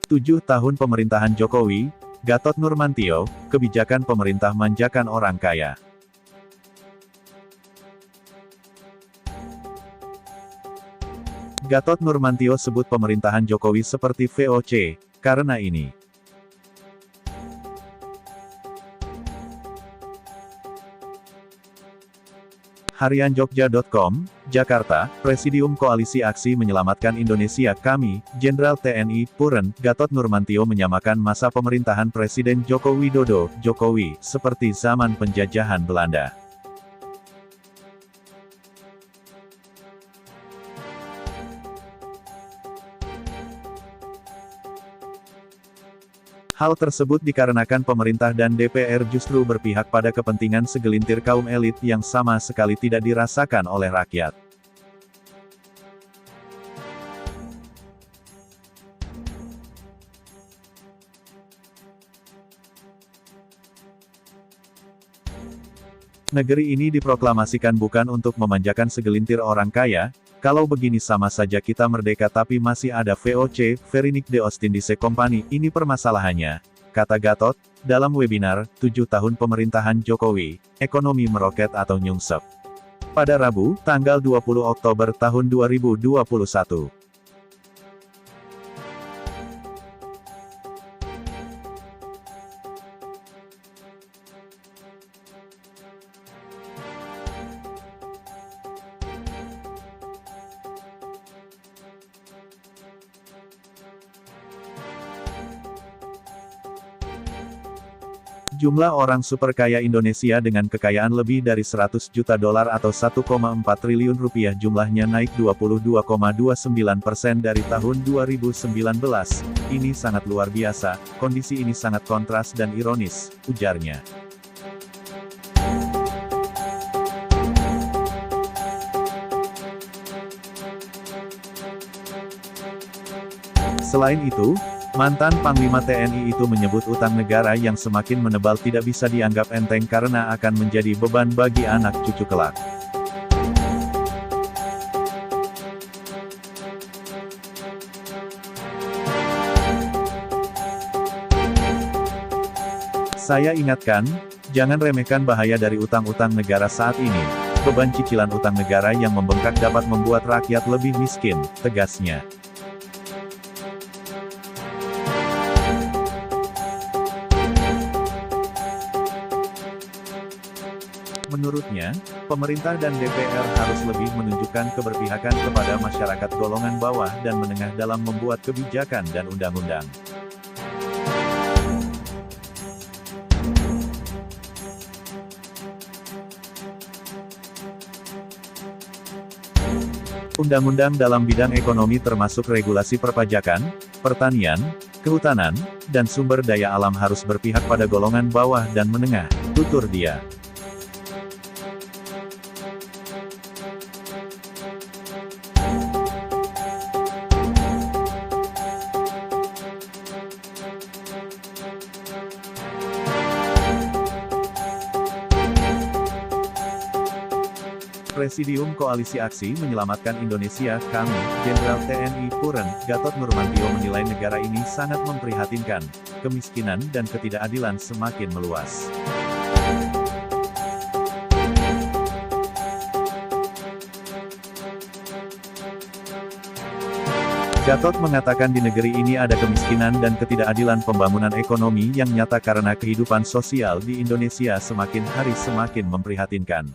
7 tahun pemerintahan Jokowi, Gatot Nurmantio, kebijakan pemerintah manjakan orang kaya. Gatot Nurmantio sebut pemerintahan Jokowi seperti VOC, karena ini. Harianjogja.com, Jakarta, Presidium Koalisi Aksi Menyelamatkan Indonesia Kami, Jenderal TNI, Puren, Gatot Nurmantio menyamakan masa pemerintahan Presiden Joko Widodo, Jokowi, seperti zaman penjajahan Belanda. Hal tersebut dikarenakan pemerintah dan DPR justru berpihak pada kepentingan segelintir kaum elit yang sama sekali tidak dirasakan oleh rakyat. Negeri ini diproklamasikan bukan untuk memanjakan segelintir orang kaya. Kalau begini sama saja kita merdeka tapi masih ada VOC, Verinik de Ostindische Company, ini permasalahannya, kata Gatot, dalam webinar, 7 tahun pemerintahan Jokowi, ekonomi meroket atau nyungsep. Pada Rabu, tanggal 20 Oktober tahun 2021. Jumlah orang super kaya Indonesia dengan kekayaan lebih dari 100 juta dolar atau 1,4 triliun rupiah jumlahnya naik 22,29% dari tahun 2019. Ini sangat luar biasa, kondisi ini sangat kontras dan ironis, ujarnya. Selain itu, mantan Panglima TNI itu menyebut utang negara yang semakin menebal tidak bisa dianggap enteng karena akan menjadi beban bagi anak cucu kelak. Saya ingatkan, jangan remehkan bahaya dari utang-utang negara saat ini. Beban cicilan utang negara yang membengkak dapat membuat rakyat lebih miskin, tegasnya. Menurutnya, pemerintah dan DPR harus lebih menunjukkan keberpihakan kepada masyarakat golongan bawah dan menengah dalam membuat kebijakan dan undang-undang. Undang-undang dalam bidang ekonomi termasuk regulasi perpajakan, pertanian, kehutanan, dan sumber daya alam harus berpihak pada golongan bawah dan menengah, tutur dia. Presidium Koalisi Aksi Menyelamatkan Indonesia Kami, Jenderal TNI Puren, Gatot Nurmantio menilai negara ini sangat memprihatinkan, kemiskinan dan ketidakadilan semakin meluas. Gatot mengatakan di negeri ini ada kemiskinan dan ketidakadilan pembangunan ekonomi yang nyata karena kehidupan sosial di Indonesia semakin hari semakin memprihatinkan.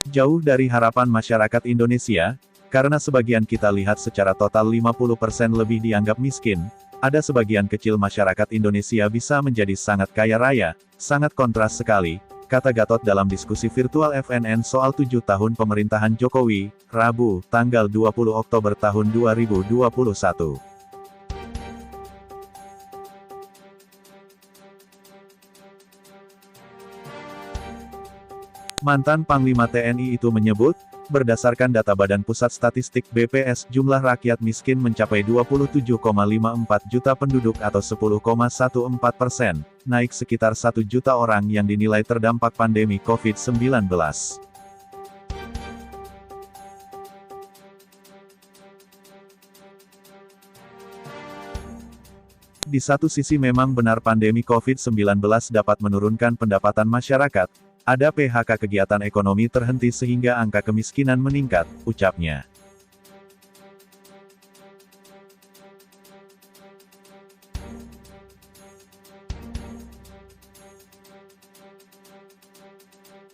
Jauh dari harapan masyarakat Indonesia, karena sebagian kita lihat secara total 50% lebih dianggap miskin, ada sebagian kecil masyarakat Indonesia bisa menjadi sangat kaya raya, sangat kontras sekali, kata Gatot dalam diskusi virtual FNN soal 7 tahun pemerintahan Jokowi, Rabu, tanggal 20 Oktober tahun 2021. Mantan Panglima TNI itu menyebut, Berdasarkan data Badan Pusat Statistik BPS, jumlah rakyat miskin mencapai 27,54 juta penduduk atau 10,14%, naik sekitar 1 juta orang yang dinilai terdampak pandemi COVID-19. Di satu sisi memang benar pandemi COVID-19 dapat menurunkan pendapatan masyarakat, ada PHK kegiatan ekonomi terhenti sehingga angka kemiskinan meningkat, ucapnya.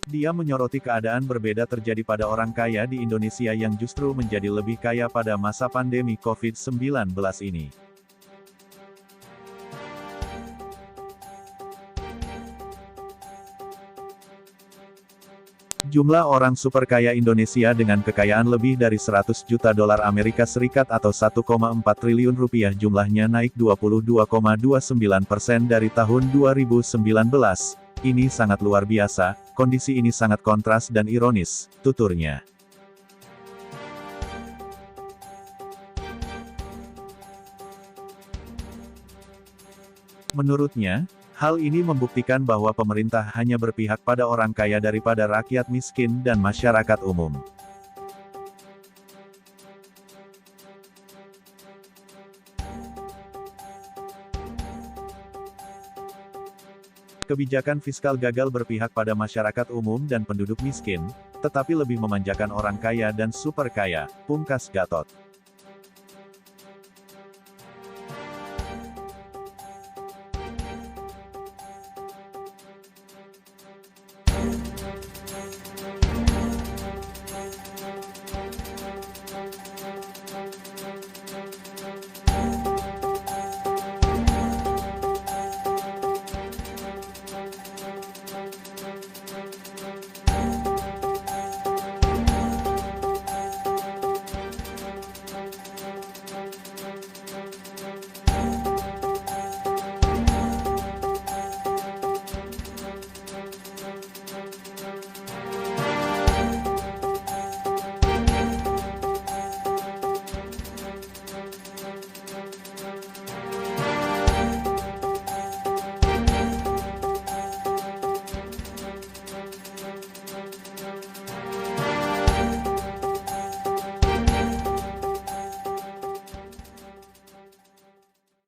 Dia menyoroti keadaan berbeda terjadi pada orang kaya di Indonesia yang justru menjadi lebih kaya pada masa pandemi COVID-19 ini. Jumlah orang super kaya Indonesia dengan kekayaan lebih dari 100 juta dolar Amerika Serikat atau 1,4 triliun rupiah jumlahnya naik 22,29% dari tahun 2019. Ini sangat luar biasa, kondisi ini sangat kontras dan ironis, tuturnya. Menurutnya, hal ini membuktikan bahwa pemerintah hanya berpihak pada orang kaya daripada rakyat miskin dan masyarakat umum. Kebijakan fiskal gagal berpihak pada masyarakat umum dan penduduk miskin, tetapi lebih memanjakan orang kaya dan super kaya, pungkas Gatot.